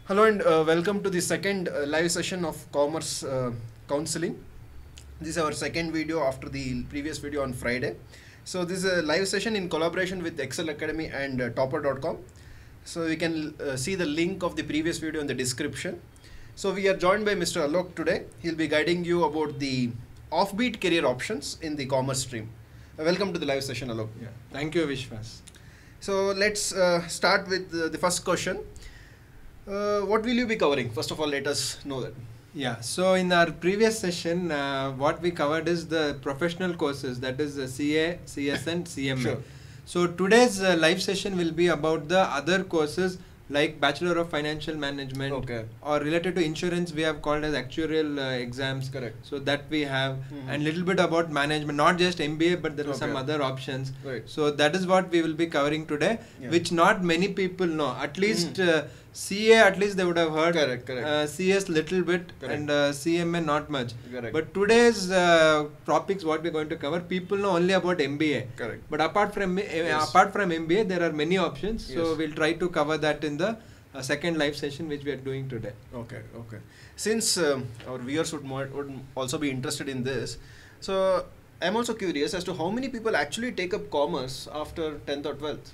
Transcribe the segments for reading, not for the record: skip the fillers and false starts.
Hello and welcome to the second live session of Commerce Counselling. This is our second video after the previous video on Friday. So this is a live session in collaboration with Excel Academy and Toppr.com. So you can see the link of the previous video in the description. So we are joined by Mr. Alok today. He'll be guiding you about the offbeat career options in the commerce stream. Welcome to the live session, Alok. Yeah. Thank you, Vishwas. So let's start with the first question. What will you be covering? First of all, let us know that. Yeah, so in our previous session, what we covered is the professional courses, that is CA, CS and CMA. Sure. So today's live session will be about the other courses like Bachelor of Financial Management, Okay. or related to insurance we have called as actuarial exams. Correct. So that we have, and little bit about management, not just MBA, but there are some Okay. other options. Right. So that is what we will be covering today, Yeah. which not many people know. At least CA, at least they would have heard. Correct, correct. CS little bit, Correct. and CMA not much. Correct. But today's topics, what we're going to cover, people know only about MBA. Correct. But apart from MBA, there are many options. So Yes. we'll try to cover that in the second live session which we are doing today. Okay, okay. Since our viewers would also be interested in this, so I'm also curious as to how many people actually take up commerce after 10th or 12th.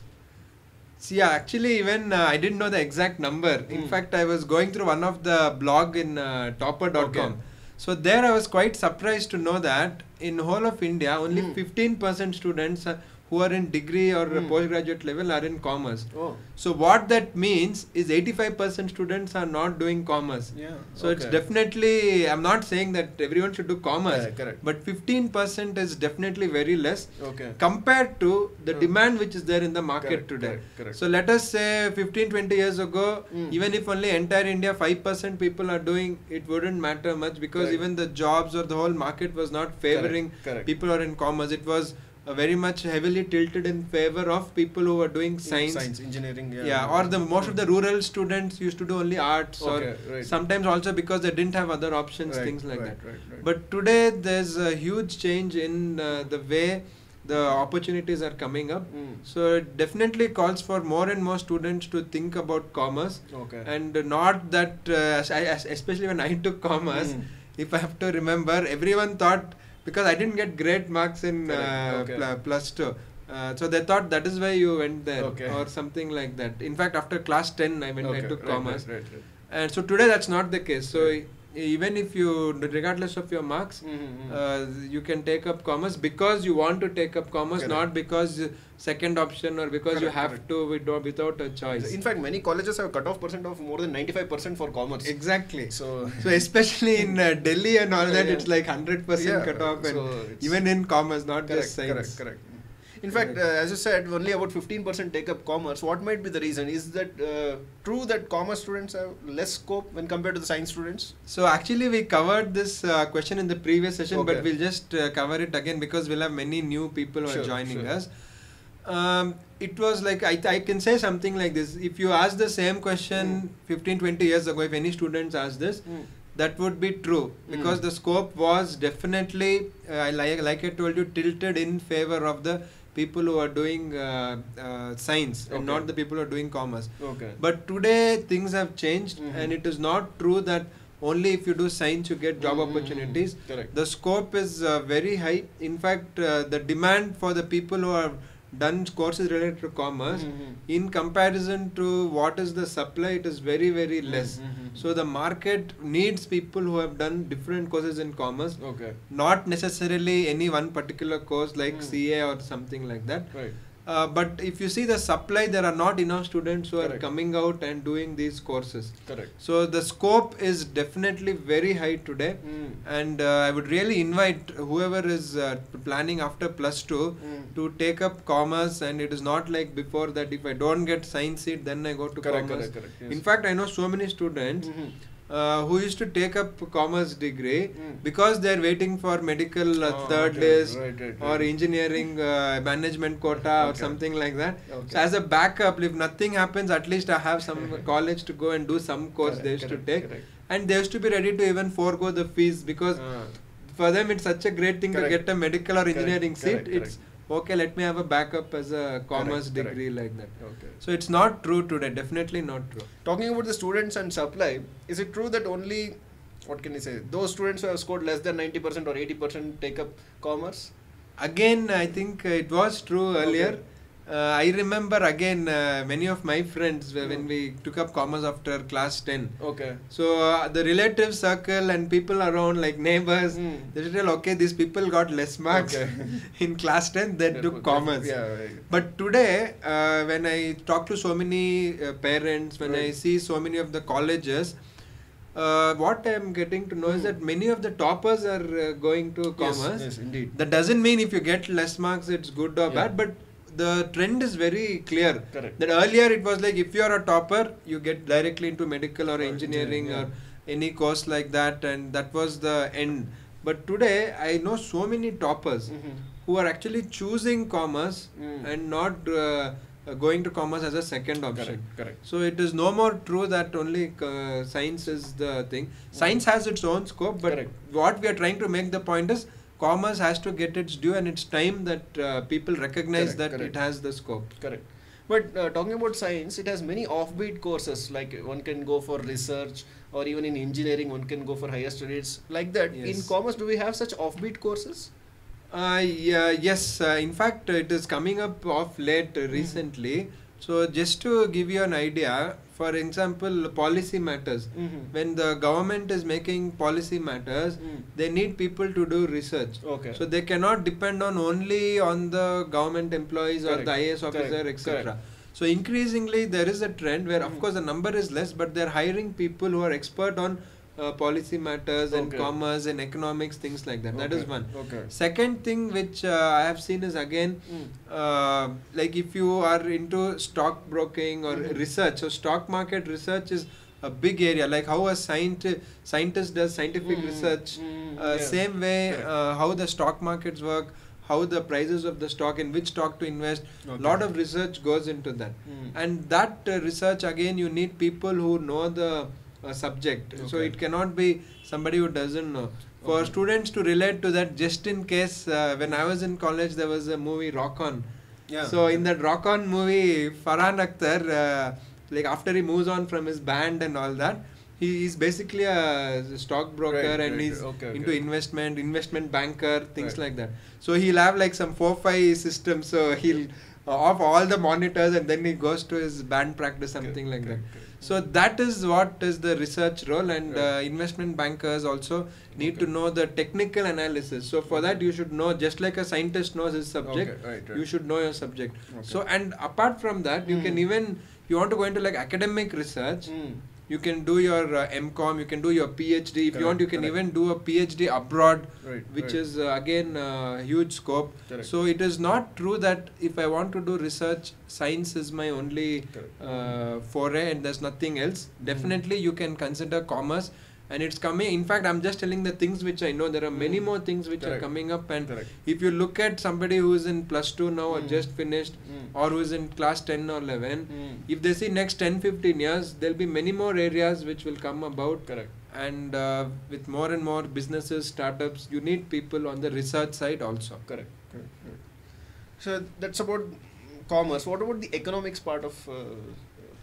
See, yeah, actually even I didn't know the exact number. In fact, I was going through one of the blog in Toppr.com. Okay. So there I was quite surprised to know that in whole of India, only 15% students who are in degree or postgraduate level are in commerce. Oh. So what that means is 85% students are not doing commerce. Yeah. So it's definitely, I'm not saying that everyone should do commerce, Correct, correct. but 15% is definitely very less Okay. compared to the demand which is there in the market Correct, today. correct, correct. So let us say 15-20 years ago, even if only entire India 5% people are doing, it wouldn't matter much, because Correct. even the jobs or the whole market was not favoring correct. people who are in commerce. It was very much heavily tilted in favor of people who were doing science. Engineering, yeah. Yeah, or the most of the rural students used to do only arts, Okay, or right. sometimes also because they didn't have other options, Right, things like right, that. right. But today there's a huge change in the way the opportunities are coming up. So it definitely calls for more and more students to think about commerce. Okay. And not that, especially when I took commerce, if I have to remember, everyone thought, because I didn't get great marks in plus 2. So they thought that is why you went there, or something like that. In fact, after class 10, I took commerce. Right. And so today that's not the case. So even if you, regardless of your marks, you can take up commerce because you want to take up commerce, not because second option or because you have to without a choice. In fact, many colleges have cutoff percent of more than 95% for commerce. Exactly. So especially in Delhi and all that, it's like 100% Yeah, cutoff, and so even in commerce, not just science. Correct. In fact, as you said, only about 15% take up commerce. What might be the reason? Is that true that commerce students have less scope when compared to the science students? So actually we covered this question in the previous session, but Okay. we'll just cover it again because we'll have many new people who are joining us. It was like, I can say something like this. If you ask the same question 15-20 years ago, if any students ask this, that would be true, because the scope was definitely, like I told you, tilted in favor of the people who are doing science and not the people who are doing commerce. Okay. But today things have changed, and it is not true that only if you do science you get job opportunities. Correct. The scope is very high. In fact, the demand for the people who have done courses related to commerce, in comparison to what is the supply, it is very, very less. So the market needs people who have done different courses in commerce, not necessarily any one particular course like CA or something like that. Right. But if you see the supply, there are not enough students who are coming out and doing these courses. Correct. So the scope is definitely very high today, and I would really invite whoever is planning after plus 2 to take up commerce. And it is not like before that if I don't get science seat, then I go to commerce. Yes. In fact, I know so many students who used to take up commerce degree because they are waiting for medical third list or engineering management quota or something like that. So as a backup, if nothing happens, at least I have some college to go and do some course they used to take. And they used to be ready to even forego the fees, because for them it's such a great thing to get a medical or engineering seat. It's okay, let me have a backup as a commerce degree like that. Okay. So it's not true today, definitely not true. Talking about the students and supply, is it true that only, what can you say, those students who have scored less than 90% or 80% take up commerce? Again, I think it was true earlier. Okay. I remember again many of my friends when we took up commerce after class 10. Okay. So the relative circle and people around like neighbors, they tell, okay, these people got less marks in class 10, they took commerce. Yeah, right. But today, when I talk to so many parents, when I see so many of the colleges, what I am getting to know is that many of the toppers are going to commerce. Yes, indeed. That doesn't mean if you get less marks, it's good or bad, but the trend is very clear. Correct. That earlier it was like if you are a topper, you get directly into medical or engineering or any course like that, and that was the end. But today I know so many toppers who are actually choosing commerce and not going to commerce as a second option. Correct. So it is no more true that only science is the thing. Science has its own scope, but what we are trying to make the point is commerce has to get its due, and it's time that people recognize that it has the scope. Correct. But talking about science, it has many offbeat courses, like one can go for research, or even in engineering one can go for higher studies like that. Yes. In commerce, do we have such offbeat courses? Yes, in fact it is coming up of late recently. So just to give you an idea, for example, policy matters. When the government is making policy matters, they need people to do research. Okay. So they cannot depend on only on the government employees or the IAS officer, etc. So increasingly there is a trend where of course the number is less, but they're hiring people who are expert on policy matters and commerce and economics, things like that. That is one. Second thing which I have seen is again like if you are into stock broking or research. So stock market research is a big area, like how a scientist does scientific research. Same way how the stock markets work, how the prices of the stock, in which stock to invest. Lot of research goes into that. And that research again, you need people who know the subject. So it cannot be somebody who doesn't know. For students to relate to that, just in case when I was in college there was a movie Rock On. So in that Rock On movie, Farhan Akhtar, like after he moves on from his band and all that, he is basically a stockbroker and he's into investment banker, things like that. So he'll have like some 4-5 systems. So he'll off all the monitors and then he goes to his band practice, something like that. So that is what is the research role, and investment bankers also need to know the technical analysis. So for that you should know, just like a scientist knows his subject, you should know your subject. So and apart from that, you can even, you want to go into like academic research, you can do your MCom, you can do your PhD. If you want, you can even do a PhD abroad, which is again huge scope. So it is not true that if I want to do research, science is my only foray and there's nothing else. Definitely you can consider commerce, and it's coming. In fact, I'm just telling the things which I know. There are many more things which are coming up, and if you look at somebody who is in +2 now or just finished, or who is in class 10 or 11, if they see next 10-15 years, there'll be many more areas which will come about. And with more and more businesses, startups, you need people on the research side also. So that's about commerce. What about the economics part of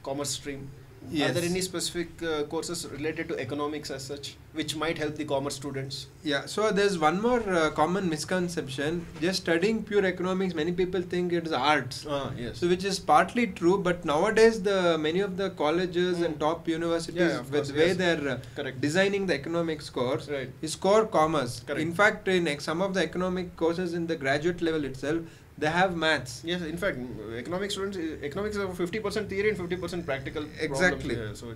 commerce stream? Are there any specific courses related to economics as such, which might help the commerce students? Yeah, so there's one more common misconception. Just studying pure economics, many people think it's arts. So which is partly true, but nowadays many of the colleges and top universities, with the way they're designing the economics course, is core commerce. In fact, in some of the economic courses in the graduate level itself, they have maths. Yes, in fact, economics students, economics is 50% theory and 50% practical. Exactly. So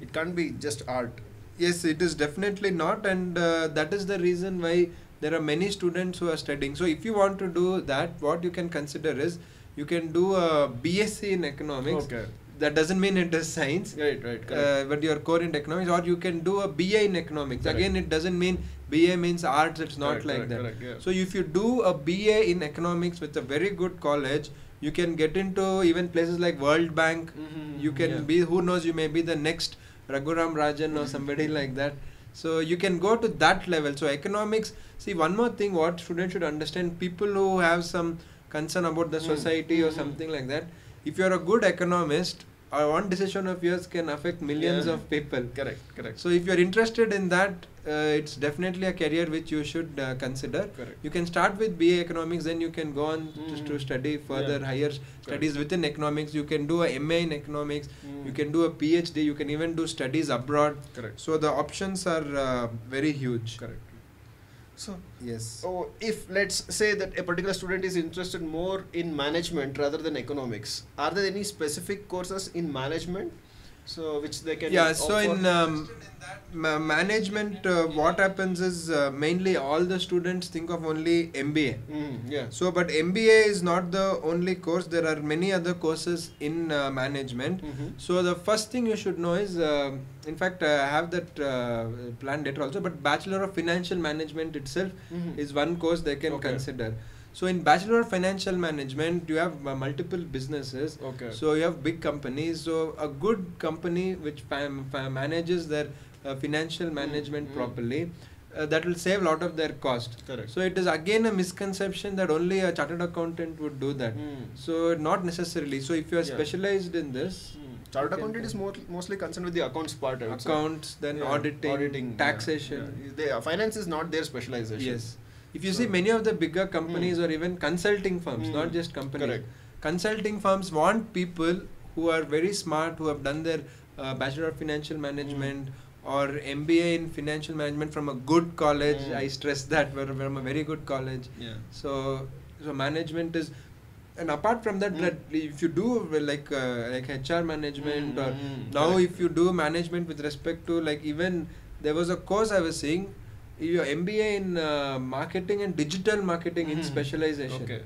it can't be just art. Yes, it is definitely not, and that is the reason why there are many students who are studying. So if you want to do that, what you can consider is, you can do a BSc in economics. That doesn't mean it is science, but you are core in economics, or you can do a BA in economics. Again, it doesn't mean BA means arts, it's not like that. So if you do a BA in economics with a very good college, you can get into even places like World Bank. You can be, who knows, you may be the next Raghuram Rajan or somebody like that. So you can go to that level. So economics, see, one more thing what students should understand, people who have some concern about the society or something like that, if you're a good economist, one decision of yours can affect millions of people. Correct. So if you're interested in that, it's definitely a career which you should consider. Correct. You can start with BA Economics, then you can go on to study further higher studies within economics. You can do a MA in economics, you can do a PhD, you can even do studies abroad. Correct. So the options are very huge. Correct. So, yes. Oh, if let's say that a particular student is interested more in management rather than economics, are there any specific courses in management, so which they can? Yeah. So in management, what happens is mainly all the students think of only MBA. Yeah. So, but MBA is not the only course. There are many other courses in management. So the first thing you should know is, in fact, I have that planned later also. But Bachelor of Financial Management itself is one course they can consider. So in Bachelor of Financial Management, you have multiple businesses. So you have big companies. So a good company which manages their financial management properly, that will save a lot of their cost. Correct. So it is again a misconception that only a chartered accountant would do that. So not necessarily. So if you are specialized in this, chartered accountant is mostly concerned with the accounts part. Accounts, then auditing, taxation. Finance is not their specialization. Yes. If you see many of the bigger companies or even consulting firms, not just companies. Correct. Consulting firms want people who are very smart, who have done their Bachelor of Financial Management or MBA in Financial Management from a good college. I stress that, from a very good college. Yeah. So management is, and apart from that, if you do like HR management or now if you do management with respect to, like, even there was a course I was seeing, your MBA in marketing and digital marketing in specialization. Okay.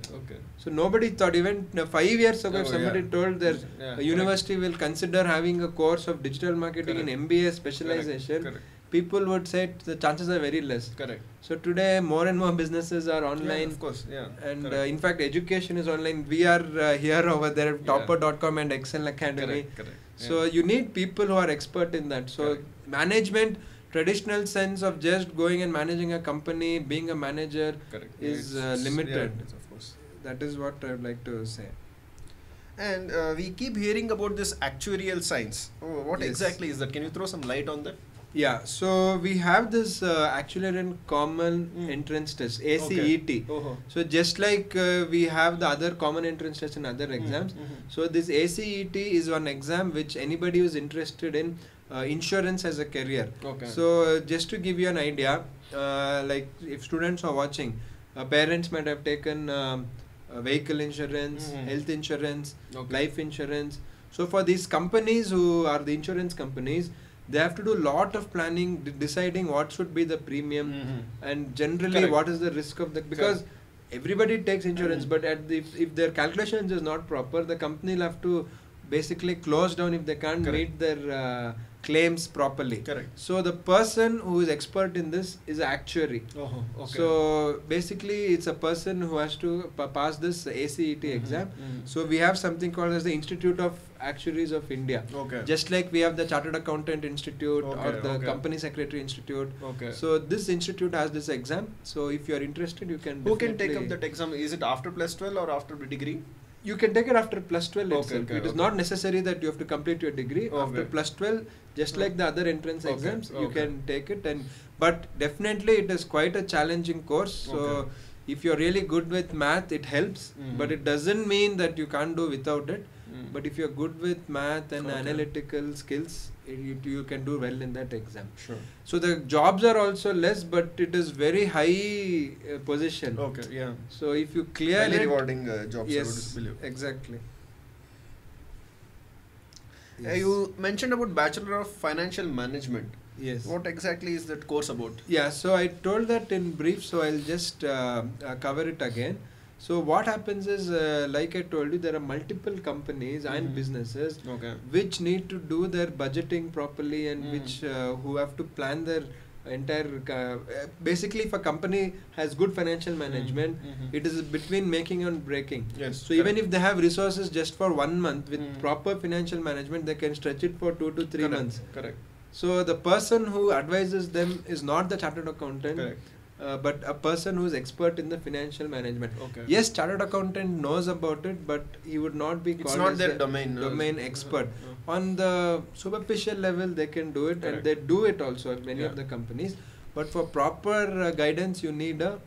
So nobody thought, even 5 years ago, if somebody told their university will consider having a course of digital marketing in MBA specialization, people would say the chances are very less. Correct. So today more and more businesses are online. Of course. And in fact education is online. We are here over there, Toppr.com and Excel Academy. Correct. So you need people who are expert in that. So management, traditional sense of just going and managing a company, being a manager is limited. Of course. That is what I would like to say. And we keep hearing about this actuarial science. What exactly is that? Can you throw some light on that? Yeah, so we have this actuarial and common entrance test, ACET. So just like we have the other common entrance test in other exams, so this ACET is one exam which anybody who is interested in insurance as a career. So just to give you an idea, like if students are watching, parents might have taken vehicle insurance, health insurance, life insurance. So for these companies who are the insurance companies, they have to do a lot of planning, deciding what should be the premium and generally what is the risk of that, because everybody takes insurance, but if their calculations is not proper, the company will have to basically close down if they can't meet their claims properly. So the person who is expert in this is an actuary. So basically it's a person who has to pass this ACET exam. So we have something called as the Institute of Actuaries of India. Just like we have the Chartered Accountant Institute or the Company Secretary Institute. So this institute has this exam. So if you are interested, you can. Who can take up that exam? Is it after +12 or after the degree? You can take it after +12 itself. It is not necessary that you have to complete your degree. After +12, just like the other entrance exams, you can take it. But definitely it is quite a challenging course. So if you're really good with math, it helps. But it doesn't mean that you can't do without it. But if you're good with math and analytical skills, you can do well in that exam. So the jobs are also less, but it is very high position. So if you clear highly it, rewarding jobs. yes, exactly. You mentioned about Bachelor of Financial Management. Yes. What exactly is that course about? Yeah, so I told that in brief, so I'll just cover it again. So what happens is, like I told you, there are multiple companies and businesses which need to do their budgeting properly and which who have to plan their entire basically if a company has good financial management, it is between making and breaking. So even if they have resources just for 1 month, with proper financial management, they can stretch it for 2 to 3 months. So the person who advises them is not the chartered accountant. Correct. But a person who is expert in the financial management. Okay. Yes, chartered accountant knows about it, but he would not be called It's not as their the domain. expert. On the superficial level, they can do it, and they do it also at many of the companies. But for proper guidance, you need a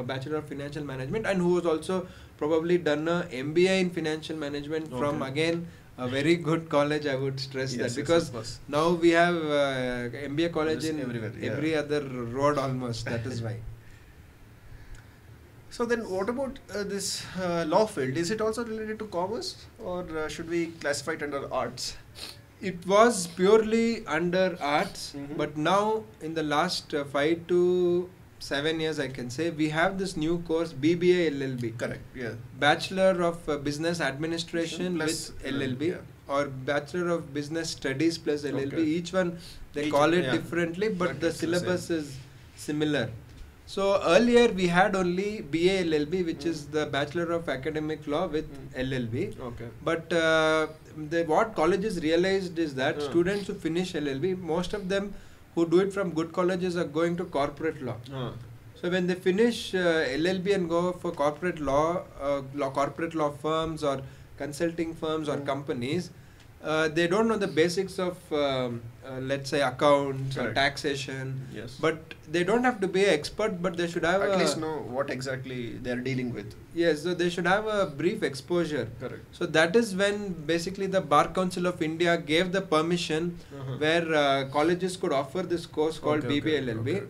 Bachelor of Financial Management, and who has also probably done a MBA in Financial Management from, again, a very good college. I would stress that, because now we have MBA college in every other road almost. That is why. So then, what about this law field? Is it also related to commerce, or should we classify it under arts? It was purely under arts, but now in the last 5 to 7 years, I can say, we have this new course, BBA LLB. Correct, yeah. Bachelor of Business Administration plus with LLB, or Bachelor of Business Studies plus LLB. Each one, they call it differently, but the syllabus is similar. So earlier we had only BA LLB, which is the Bachelor of Academic Law with LLB. Okay. But what colleges realized is that students who finish LLB, most of them who do it from good colleges are going to corporate law. So when they finish LLB and go for corporate law firms or consulting firms or companies, they don't know the basics of let's say accounts or taxation. Yes. But they don't have to be an expert, but they should have at least know what exactly they are dealing with. Yes, so they should have a brief exposure. Correct. So that is when basically the Bar Council of India gave the permission where colleges could offer this course called BBA LLB.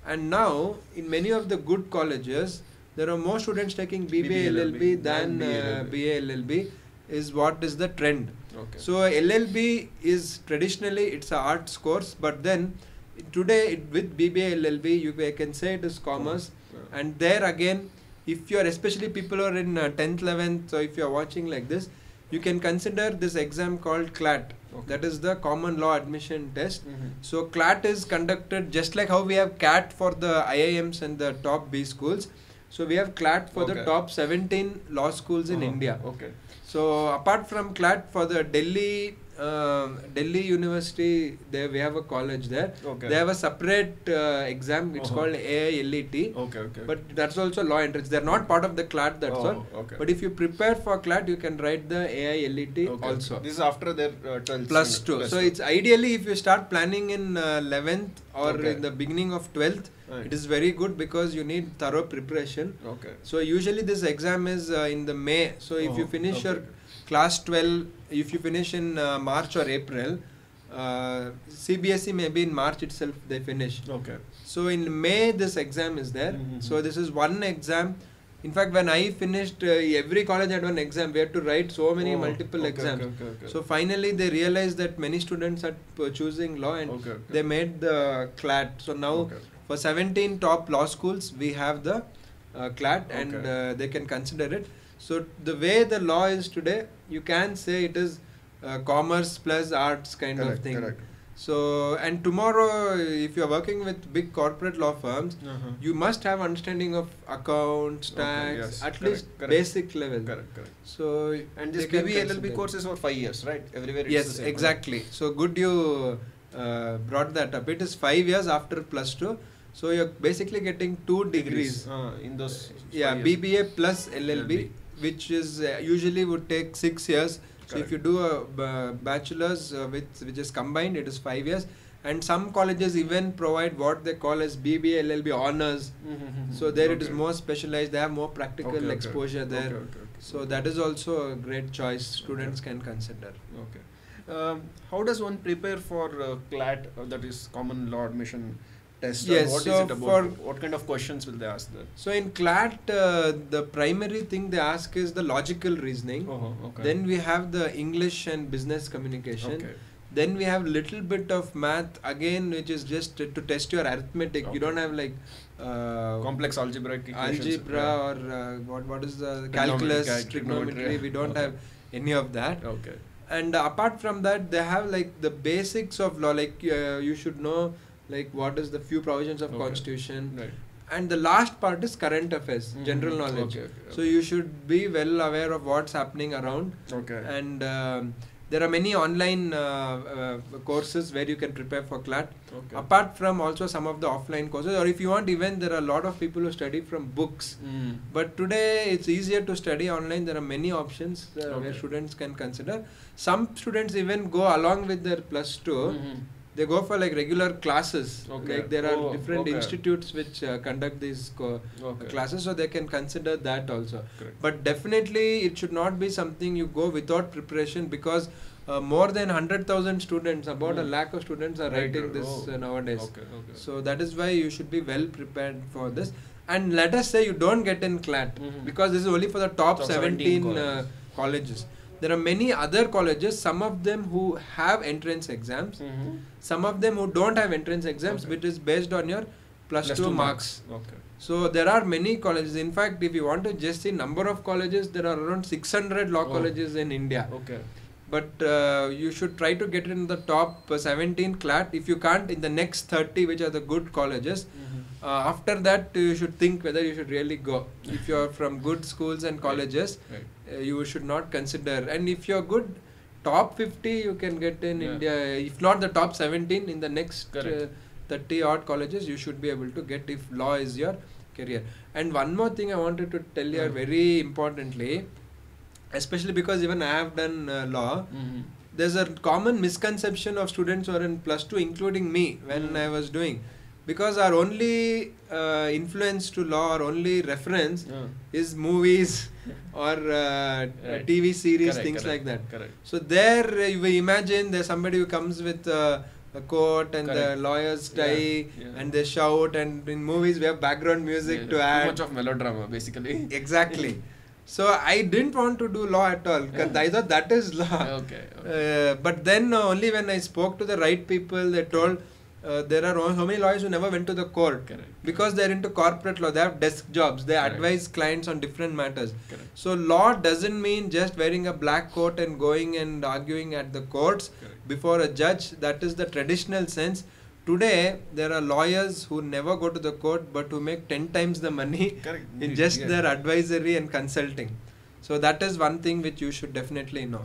And now in many of the good colleges, there are more students taking BBA LLB than BA LLB. Is what is the trend. Okay. So LLB is traditionally it's an arts course, but then today with BBA LLB I can say it is commerce. And there again, if you are, especially people who are in 10th 11th, so if you are watching like this, you can consider this exam called CLAT. That is the Common Law Admission Test. So CLAT is conducted just like how we have CAT for the IIMs and the top B schools. So we have CLAT for the top 17 law schools in India. Okay. So apart from CLAT, for the Delhi University, we have a college there. Okay. They have a separate exam. It's called AILET. Okay. But that's also law entrance. They're not part of the CLAT. That's all. Okay. But if you prepare for CLAT, you can write the AILET also. This is after their 12th. Plus 2. So it's ideally if you start planning in 11th or in the beginning of 12th. Right. It is very good because you need thorough preparation. Okay. So usually this exam is in the May. So if you finish your class 12, if you finish in March or April, CBSE maybe in March itself they finish. Okay. So in May this exam is there. So this is one exam. In fact, when I finished, every college had one exam. We had to write so many multiple exams. So finally they realized that many students are choosing law and they made the CLAT. So now for 17 top law schools, we have the CLAT and they can consider it. So the way the law is today, you can say it is commerce plus arts kind of thing. Correct. So, and tomorrow, if you are working with big corporate law firms, you must have understanding of accounts, tax, at least basic level. Correct. So, and this BBA LLB course is for 5 years, right? Everywhere it's the same. Yes, exactly. Right? So good you brought that up. It is 5 years after plus 2. So you're basically getting 2 degrees. In those BBA plus LLB, which is usually would take 6 years. So if you do a bachelor's which is combined, it is 5 years. And some colleges even provide what they call as BBA LLB honors. So there it is more specialized. They have more practical exposure there. So that is also a great choice students can consider. How does one prepare for CLAT, that is Common Law Admission Test? Yes, what is it about? What kind of questions will they ask there? So in CLAT, the primary thing they ask is the logical reasoning. Then we have the English and business communication. Then we have little bit of math again, which is just to test your arithmetic. You don't have like complex algebraic equations. Or what is the calculus, trigonometry. We don't have any of that. And apart from that, they have like the basics of law. Like you should know like what is the few provisions of constitution. And the last part is current affairs, general knowledge. So you should be well aware of what's happening around. And there are many online courses where you can prepare for CLAT. Okay. Apart from also some of the offline courses, or if you want, even there are a lot of people who study from books. But today it's easier to study online. There are many options where students can consider. Some students even go along with their +2. They go for like regular classes. Like there are different institutes which conduct these classes, so they can consider that also. Correct. But definitely it should not be something you go without preparation, because more than 100,000 students, about 1 lakh of students are writing this nowadays. So that is why you should be well prepared for this. And let us say you don't get in CLAT, because this is only for the top 17 colleges. There are many other colleges, some of them who have entrance exams, some of them who don't have entrance exams, which is based on your +2 marks. So there are many colleges. In fact, if you want to just see number of colleges, there are around 600 law colleges in India. But you should try to get in the top 17 CLAT. If you can't, in the next 30, which are the good colleges, after that you should think whether you should really go. If you are from good schools and colleges, you should not consider. And if you are good, top 50 you can get in India. If not the top 17, in the next 30 odd colleges you should be able to get, if law is your career. And one more thing I wanted to tell you very importantly, especially because even I have done law, there's a common misconception of students who are in +2, including me when I was doing. Because our only influence to law, or only reference is movies or TV series, things like that. So there you imagine there's somebody who comes with a coat and the lawyer's tie and they shout, and in movies we have background music to add. Too much of melodrama basically. Exactly. So I didn't want to do law at all, because I thought that is law. But then only when I spoke to the right people, they told there are so many lawyers who never went to the court, because they're into corporate law. They have desk jobs, they advise clients on different matters. So law doesn't mean just wearing a black coat and going and arguing at the courts before a judge. That is the traditional sense. Today there are lawyers who never go to the court, but who make 10 times the money in just their advisory and consulting. So that is one thing which you should definitely know.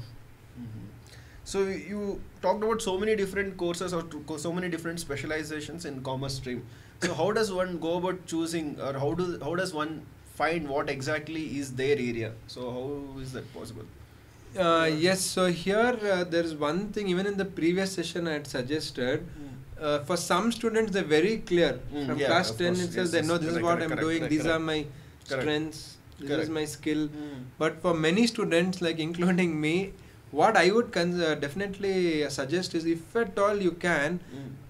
So you talked about so many different courses or so many different specializations in commerce stream. So how does one go about choosing, or how does one find what exactly is their area? So how is that possible? Yes, so here there is one thing, even in the previous session I had suggested. For some students they're very clear. From class 10 itself they know this is what I'm doing, these are my strengths, this is my skill. But for many students, like including me, what I would definitely suggest is, if at all you can,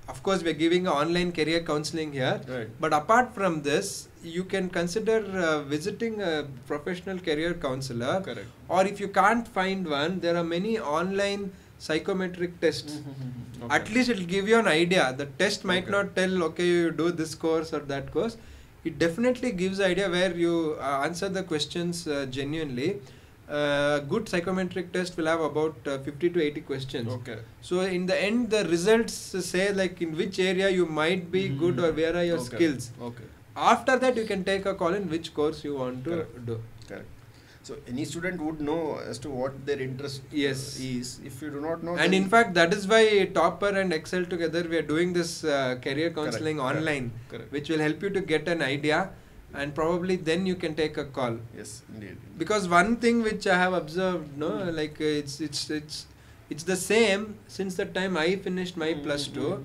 of course we're giving online career counseling here, but apart from this, you can consider visiting a professional career counselor. Or if you can't find one, there are many online psychometric tests. At least it will give you an idea. The test might not tell, okay, you do this course or that course. It definitely gives an idea where you answer the questions genuinely. Good psychometric test will have about 50 to 80 questions. So in the end, the results say like in which area you might be good, or where are your skills. After that, you can take a call in which course you want to do. So any student would know as to what their interest is. If you do not know, and in fact that is why Toppr and Excel together we are doing this career counseling online, which will help you to get an idea, and probably then you can take a call. Yes, indeed. Because one thing which I have observed, like it's the same since the time I finished my +2.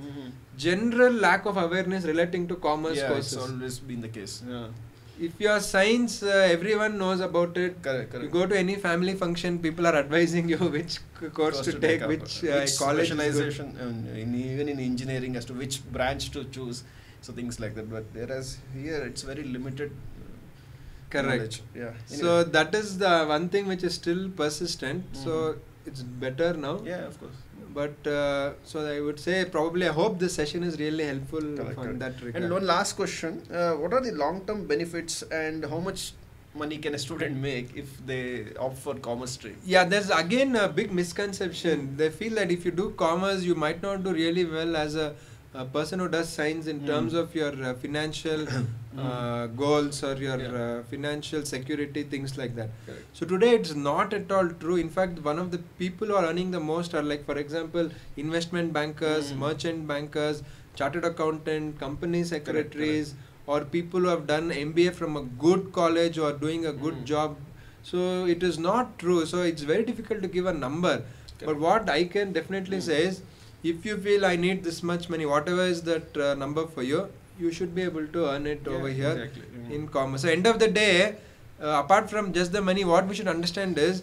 General lack of awareness relating to commerce courses. It's always been the case. If you are science, everyone knows about it. You go to any family function, people are advising you which course to take, which college specialization, even in engineering, as to which branch to choose. So things like that. But whereas here it's very limited. Knowledge. Anyway. So that is the one thing which is still persistent. So it's better now. Of course. But so I would say probably I hope this session is really helpful on that regard. And one last question: what are the long-term benefits, and how much money can a student make if they opt for commerce stream? There's again a big misconception. They feel that if you do commerce, you might not do really well as a a person who does science in terms of your financial goals or your financial security, things like that. Correct. So today it's not at all true. In fact, one of the people who are earning the most are, like, for example, investment bankers, merchant bankers, chartered accountant, company secretaries, or people who have done MBA from a good college or doing a good job. So it is not true. So it's very difficult to give a number. But what I can definitely say is, if you feel I need this much money, whatever is that number for you, you should be able to earn it over here in commerce. So end of the day, apart from just the money, what we should understand is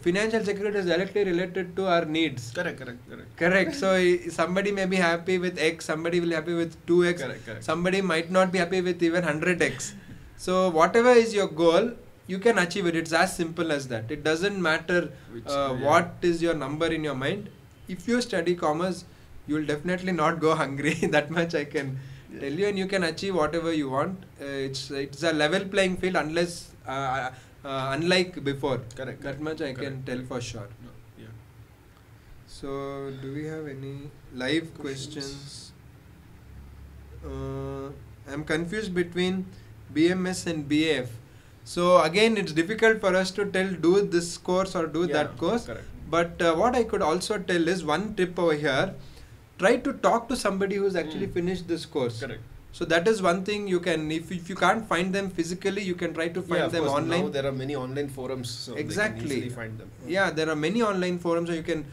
financial security is directly related to our needs. Correct. So somebody may be happy with X, somebody will be happy with 2X, somebody might not be happy with even 100X. So whatever is your goal, you can achieve it. It's as simple as that. It doesn't matter what is your number in your mind. If you study commerce, you will definitely not go hungry. That much I can tell you, and you can achieve whatever you want. It's a level playing field, unlike before. Correct. That much I can tell for sure. So, do we have any live questions? I'm confused between BMS and BAF. So again, it's difficult for us to tell do this course or do that course. But what I could also tell is one tip over here: try to talk to somebody who's actually finished this course. So that is one thing you can, if you can't find them physically, you can try to find them online. Now there are many online forums, so they can easily find them. Yeah, there are many online forums, so you can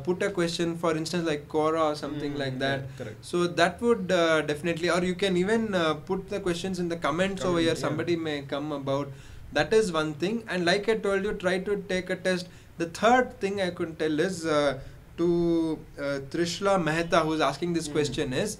put a question, for instance, like Quora or something like that. So that would definitely, or you can even put the questions in the comments over here. Somebody may come about. That is one thing. And like I told you, try to take a test. The third thing I could tell is to Trishla Mehta, who's asking this question, is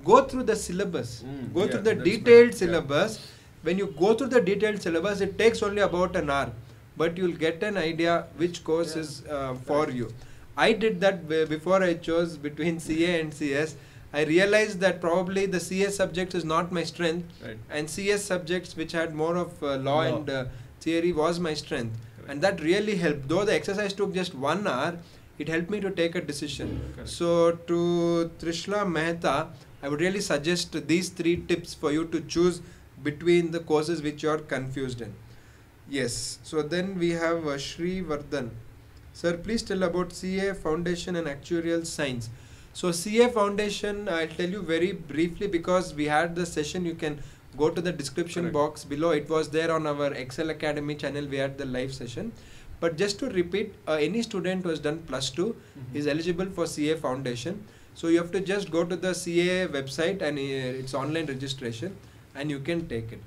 go through the syllabus. Go through the detailed syllabus. When you go through the detailed syllabus, it takes only about an hour, but you'll get an idea which course is for you. I did that before I chose between CA and CS. I realized that probably the CS subject is not my strength, and CS subjects which had more of law and theory was my strength. And that really helped. Though the exercise took just 1 hour, it helped me to take a decision. So to Trishla Mehta, I would really suggest these 3 tips for you to choose between the courses which you are confused in. Yes. So then we have Shri Vardhan. Sir, please tell about CA Foundation and Actuarial Science. So CA Foundation, I'll tell you very briefly because we had the session. You can go to the description box below. It was there on our Excel Academy channel. We had the live session. But just to repeat, any student who has done +2 is eligible for CA Foundation. So you have to just go to the CA website and it's online registration and you can take it.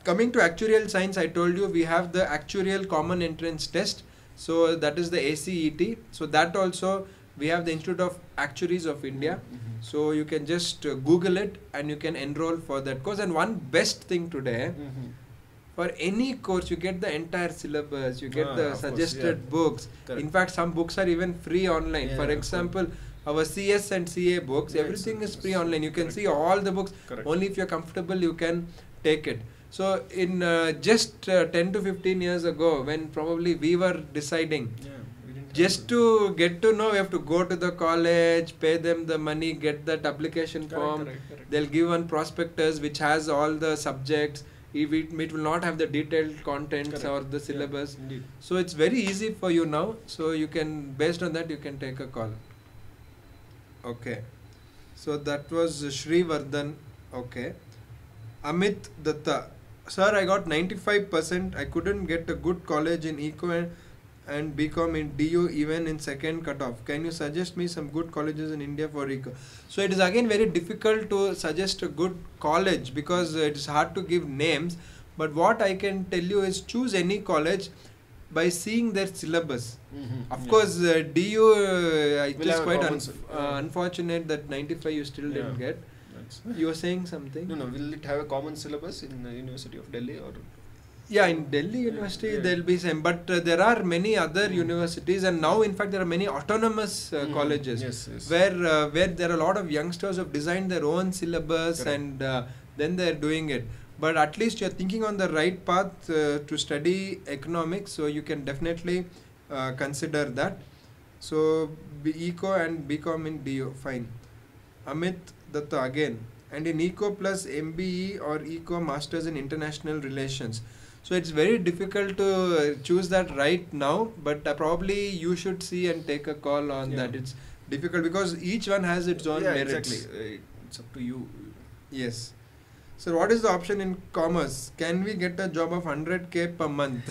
Coming to Actuarial Science, I told you we have the Actuarial Common Entrance Test. So that is the ACET. So that also we have the Institute of Actuaries of India. So you can just Google it and you can enroll for that course. And one best thing today, for any course you get the entire syllabus, you get the suggested books. In fact, some books are even free online. For example, our CS and CA books, everything is free online. You can see all the books. Only if you're comfortable you can take it. So in just 10 to 15 years ago, when probably we were deciding, just to get to know, we have to go to the college, pay them the money, get that application form. They'll give one prospectus which has all the subjects. It will not have the detailed contents or the syllabus. So it's very easy for you now. So you can, based on that, you can take a call. Okay. So that was Shri Vardhan. Okay. Amit Datta. Sir, I got 95%. I couldn't get a good college in Eco and BCom in DU even in second cutoff. Can you suggest me some good colleges in India for Eco? So it is again very difficult to suggest a good college because it is hard to give names. But what I can tell you is choose any college by seeing their syllabus. Of course, DU, it is quite unfortunate that 95 you still didn't get. You were saying something? No, will it have a common syllabus in the University of Delhi or? Yeah, in Delhi University there will be same, but there are many other universities, and now in fact there are many autonomous colleges where there are a lot of youngsters who have designed their own syllabus and then they are doing it. But at least you are thinking on the right path to study economics, so you can definitely consider that. So Eco and BCom in DU, fine. Amit Datta again. And in Eco plus MBE or Eco Masters in International Relations. So it's very difficult to choose that right now, but probably you should see and take a call on that. It's difficult because each one has its own merits. Exactly. It's up to you. Yes. So what is the option in commerce? Can we get a job of 100k per month?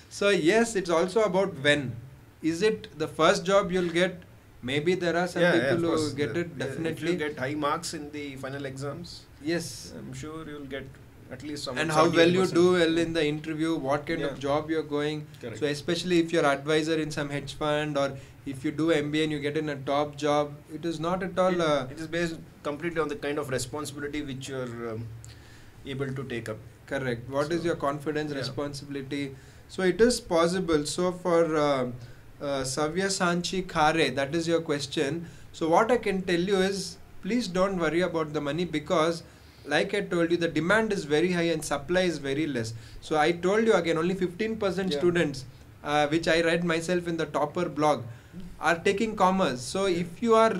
So yes, it's also about when. Is it the first job you'll get? Maybe there are some people who get it definitely. If you get high marks in the final exams, yes, I'm sure you'll get at least some. And how well you do well in the interview, what kind of job you're going. Correct. So especially if you're advisor in some hedge fund, or if you do MBA and you get in a top job, it is not at all. It is based completely on the kind of responsibility which you're able to take up. Correct. What is your confidence, responsibility? So it is possible. So for Savya Sanchi Khare, that is your question. So what I can tell you is, please don't worry about the money, because like I told you, the demand is very high and supply is very less. So I told you again, only 15% students, which I read myself in the Toppr blog, are taking commerce. So if you are,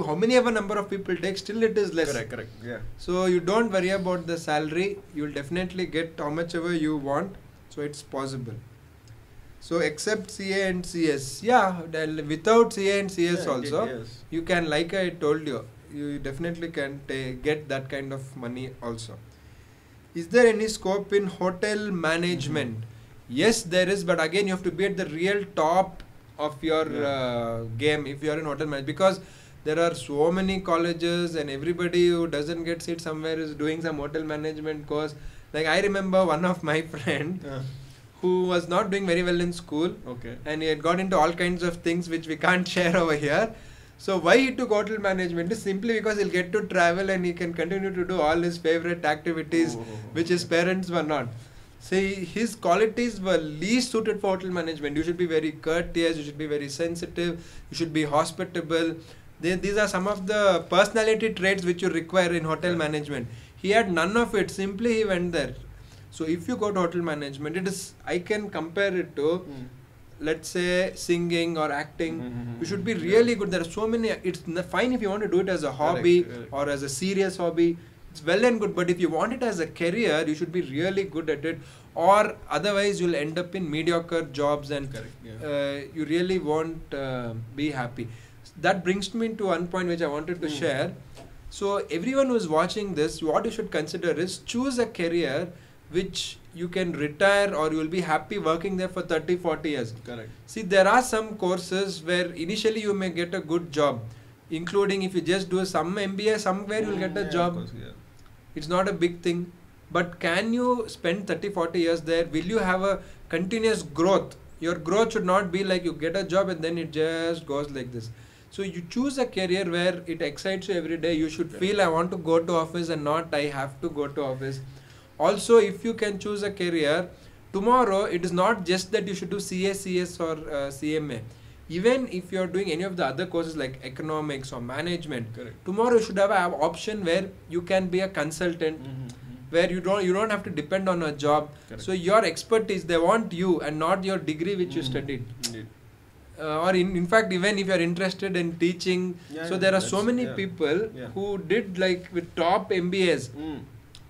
how many ever number of people take, still it is less. Correct. Yeah. So you don't worry about the salary. You will definitely get how much ever you want. So it's possible. So except CA and CS, without CA and CS also, you can, like I told you, you definitely can get that kind of money also. Is there any scope in hotel management? Yes, there is, but again you have to be at the real top of your game if you are in hotel management, because there are so many colleges and everybody who doesn't get seat somewhere is doing some hotel management course. Like I remember one of my friend who was not doing very well in school, and he had got into all kinds of things which we can't share over here. So why he took hotel management is simply because he'll get to travel and he can continue to do all his favorite activities which his parents were not. See, his qualities were least suited for hotel management. You should be very courteous, you should be very sensitive, you should be hospitable. These are some of the personality traits which you require in hotel management. He had none of it, simply he went there. So if you go to hotel management, it is, I can compare it to, let's say, singing or acting. You should be really good. There are so many. It's fine if you want to do it as a hobby or as a serious hobby. It's well and good. But if you want it as a career, you should be really good at it. Or otherwise, you'll end up in mediocre jobs and you really won't be happy. That brings me to one point which I wanted to share. So everyone who is watching this, what you should consider is choose a career which you can retire or you will be happy working there for 30-40 years. Correct. See, there are some courses where initially you may get a good job, including if you just do some MBA somewhere, you'll get a job. Of course, It's not a big thing. But can you spend 30-40 years there? Will you have a continuous growth? Your growth should not be like you get a job and then it just goes like this. So you choose a career where it excites you every day. You should feel I want to go to office and not I have to go to office. Also, if you can choose a career, tomorrow it is not just that you should do CA, CS or CMA. Even if you are doing any of the other courses like economics or management, tomorrow you should have an option where you can be a consultant, where you don't have to depend on a job. So your expertise, they want you and not your degree which you studied. Or in fact, even if you are interested in teaching, so there are so many people who did like with top MBAs.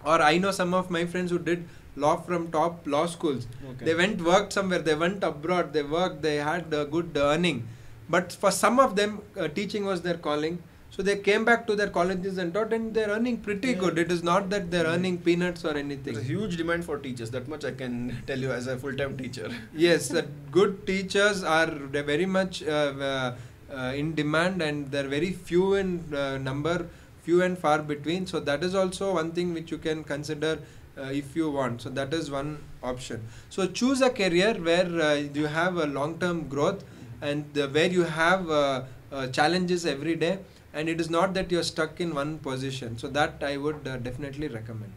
Or I know some of my friends who did law from top law schools. They worked somewhere, they went abroad, they worked, they had a good earning. But for some of them, teaching was their calling. So they came back to their colleges and taught, and they're earning pretty good. It is not that they're earning peanuts or anything. There's a huge demand for teachers. That much I can tell you as a full-time teacher. Yes, good teachers are very much in demand, and they're very few in number, few and far between. So that is also one thing which you can consider if you want. So that is one option. So choose a career where you have a long-term growth and where you have challenges every day. And it is not that you're stuck in one position. So that I would definitely recommend.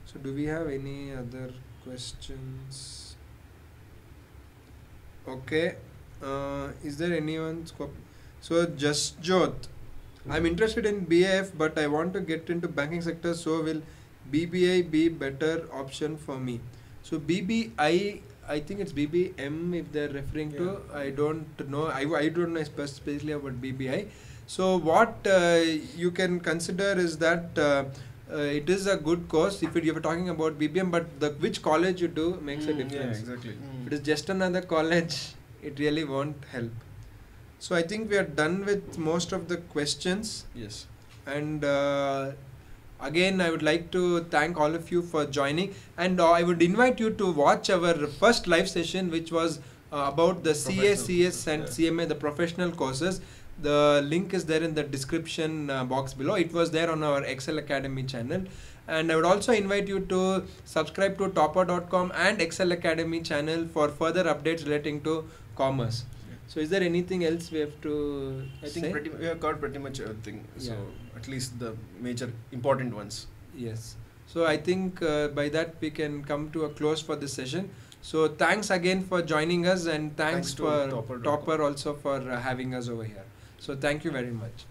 So do we have any other questions? Okay. Is there anyone's scope? So Just Jot. I'm interested in BAF, but I want to get into banking sector. So will BBI be better option for me? So BBI, I think it's BBM if they're referring to. I don't know. I don't know specifically about BBI. So what you can consider is that it is a good course if you were talking about BPM, but which college you do makes a difference. Yeah, exactly. If it is just another college, it really won't help. So I think we are done with most of the questions. Yes. And again, I would like to thank all of you for joining, and I would invite you to watch our first live session, which was about the CA, CS and CMA, the professional courses. The link is there in the description box below. It was there on our Excel Academy channel. And I would also invite you to subscribe to Toppr.com and Excel Academy channel for further updates relating to commerce. So is there anything else we have to I think we have got pretty much everything. So at least the major important ones. Yes. So I think by that we can come to a close for this session. So thanks again for joining us, and thanks for Toppr also for having us over here. So thank you very much.